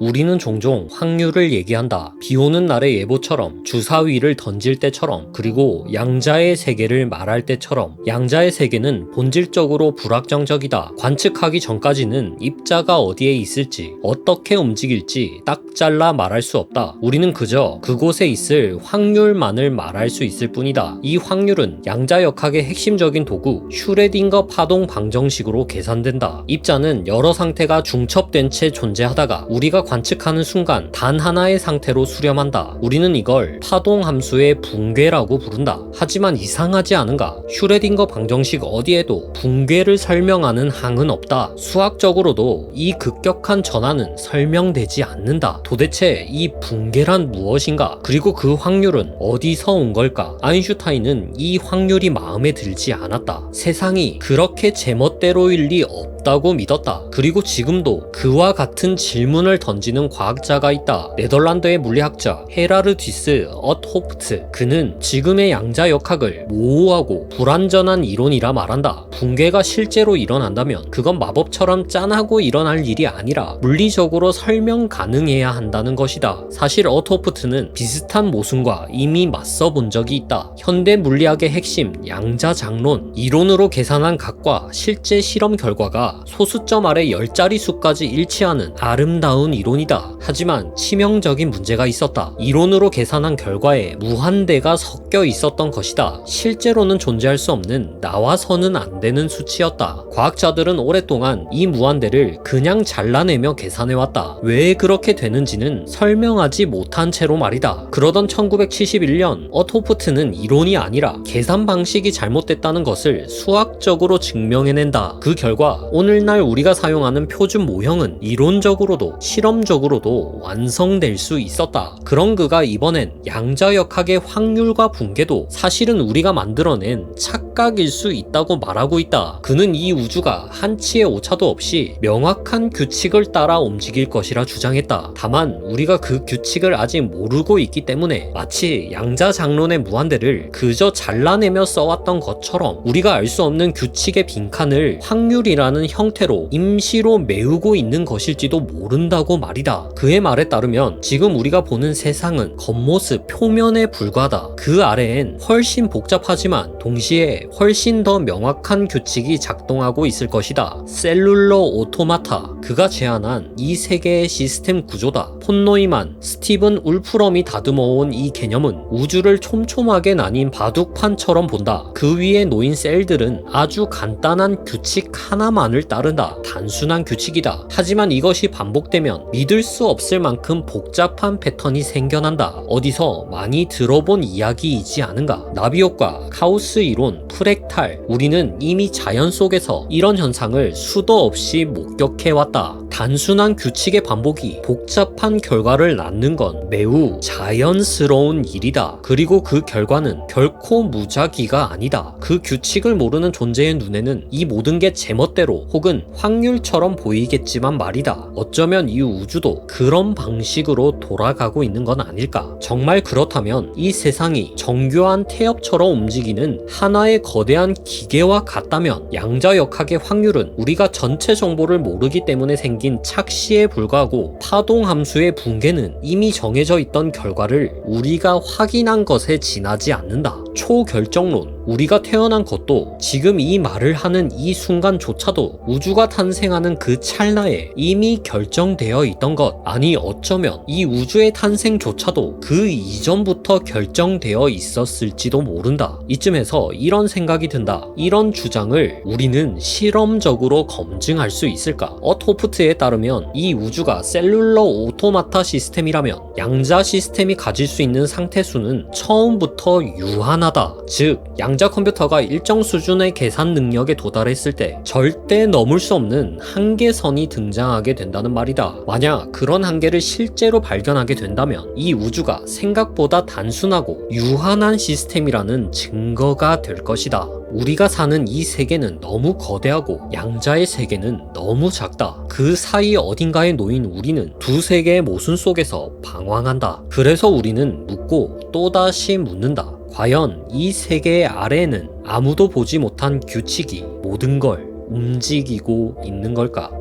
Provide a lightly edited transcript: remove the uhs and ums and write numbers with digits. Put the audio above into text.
우리는 종종 확률을 얘기한다. 비 오는 날의 예보처럼, 주사위를 던질 때처럼, 그리고 양자의 세계를 말할 때처럼. 양자의 세계는 본질적으로 불확정적이다. 관측하기 전까지는 입자가 어디에 있을지, 어떻게 움직일지 딱 잘라 말할 수 없다. 우리는 그저 그곳에 있을 확률만을 말할 수 있을 뿐이다. 이 확률은 양자역학의 핵심적인 도구, 슈레딩거 파동 방정식으로 계산된다. 입자는 여러 상태가 중첩된 채 존재하다가 우리가 관측하는 순간 단 하나의 상태로 수렴한다. 우리는 이걸 파동 함수의 붕괴라고 부른다. 하지만 이상하지 않은가? 슈레딩거 방정식 어디에도 붕괴를 설명하는 항은 없다. 수학적으로도 이 급격한 전환은 설명되지 않는다. 도대체 이 붕괴란 무엇인가? 그리고 그 확률은 어디서 온 걸까? 아인슈타인은 이 확률이 마음에 들지 않았다. 세상이 그렇게 제멋대로일 리 없다고 믿었다. 그리고 지금도 그와 같은 질문을 던지는 과학자가 있다. 네덜란드의 물리학자 헤라르디스 어트호프트. 그는 지금의 양자역학을 모호하고 불완전한 이론이라 말한다. 붕괴가 실제로 일어난다면 그건 마법처럼 짠하고 일어날 일이 아니라 물리적으로 설명 가능해야 한다는 것이다. 사실 어트호프트는 비슷한 모순과 이미 맞서 본 적이 있다. 현대 물리학의 핵심 양자장론, 이론으로 계산한 값과 실제 실험 결과가 소수점 아래 10자릿수까지 일치하는 아름다운 이론이다. 하지만 치명적인 문제가 있었다. 이론으로 계산한 결과에 무한대가 섞여 있었던 것이다. 실제로는 존재할 수 없는 나와서는 안 되는 수치였다. 과학자들은 오랫동안 이 무한대를 그냥 잘라내며 계산해왔다. 왜 그렇게 되는지는 설명하지 못한 채로 말이다. 그러던 1971년 어트호프트는 이론이 아니라 계산 방식이 잘못됐다는 것을 수학적으로 증명해낸다. 그 결과 오늘날 우리가 사용하는 표준 모형은 이론적으로도 실험적으로도 완성될 수 있었다. 그런 그가 이번엔 양자역학의 확률과 붕괴도 사실은 우리가 만들어낸 착각일 수 있다고 말하고 있다. 그는 이 우주가 한치의 오차도 없이 명확한 규칙을 따라 움직일 것이라 주장했다. 다만 우리가 그 규칙을 아직 모르고 있기 때문에 마치 양자장론의 무한대를 그저 잘라내며 써왔던 것처럼 우리가 알 수 없는 규칙의 빈칸을 확률이라는 형태로 임시로 메우고 있는 것일지도 모른다고 말이다. 그의 말에 따르면 지금 우리가 보는 세상은 겉모습, 표면에 불과하다. 그 아래엔 훨씬 복잡하지만 동시에 훨씬 더 명확한 규칙이 작동하고 있을 것이다. 셀룰러 오토마타, 그가 제안한 이 세계의 시스템 구조다. 폰 노이만, 스티븐 울프럼이 다듬어온 이 개념은 우주를 촘촘하게 나뉜 바둑판처럼 본다. 그 위에 놓인 셀들은 아주 간단한 규칙 하나만을 따른다. 단순한 규칙이다. 하지만 이것이 반복되면 믿을 수 없을 만큼 복잡한 패턴이 생겨난다. 어디서 많이 들어본 이야기이지 않은가? 나비효과, 카오스 이론, 프랙탈, 우리는 이미 자연 속에서 이런 현상을 수도 없이 목격해왔다. 단순한 규칙의 반복이 복잡한 결과를 낳는 건 매우 자연스러운 일이다. 그리고 그 결과는 결코 무작위가 아니다. 그 규칙을 모르는 존재의 눈에는 이 모든 게 제멋대로 혹은 확률처럼 보이겠지만 말이다. 어쩌면 이 우주도 그런 방식으로 돌아가고 있는 건 아닐까? 정말 그렇다면 이 세상이 정교한 태엽처럼 움직이는 하나의 거대한 기계와 같다면 양자역학의 확률은 우리가 전체 정보를 모르기 때문에 생긴 착시에 불과하고 파동 함수의 붕괴는 이미 정해져 있던 결과를 우리가 확인한 것에 지나지 않는다. 초결정론, 우리가 태어난 것도 지금 이 말을 하는 이 순간조차도 우주가 탄생하는 그 찰나에 이미 결정되어 있던 것, 아니 어쩌면 이 우주의 탄생조차도 그 이전부터 결정되어 있었을지도 모른다. 이쯤에서 이런 생각이 든다. 이런 주장을 우리는 실험적으로 검증할 수 있을까? 어트호프트에 따르면 이 우주가 셀룰러 오토마타 시스템이라면 양자 시스템이 가질 수 있는 상태수는 처음부터 유한하다. 즉 양자 컴퓨터가 일정 수준의 계산 능력에 도달했을 때 절대 넘을 수 없는 한계선이 등장하게 된다는 말이다. 만약 그런 한계를 실제로 발견하게 된다면 이 우주가 생각보다 단순하고 유한한 시스템이라는 증거가 될 것이다. 우리가 사는 이 세계는 너무 거대하고 양자의 세계는 너무 작다. 그 사이 어딘가에 놓인 우리는 두 세계의 모순 속에서 방황한다. 그래서 우리는 묻고 또다시 묻는다. 과연 이 세계의 아래에는 아무도 보지 못한 규칙이 모든 걸 움직이고 있는 걸까?